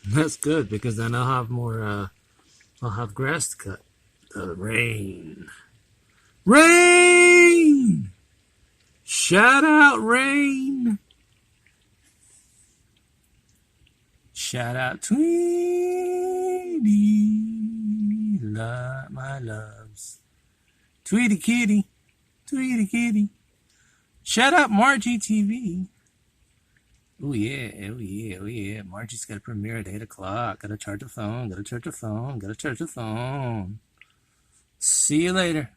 That's good because then I'll have more. I'll have grass to cut. The rain, rain. Shout out, rain. Shout out, Tweety, love my loves. Tweety kitty, Tweety kitty. Shout out, Margie TV. Oh yeah, oh yeah, oh yeah. Margie's got a premiere at 8 o'clock. Gotta charge the phone, gotta charge the phone, gotta charge the phone. See you later.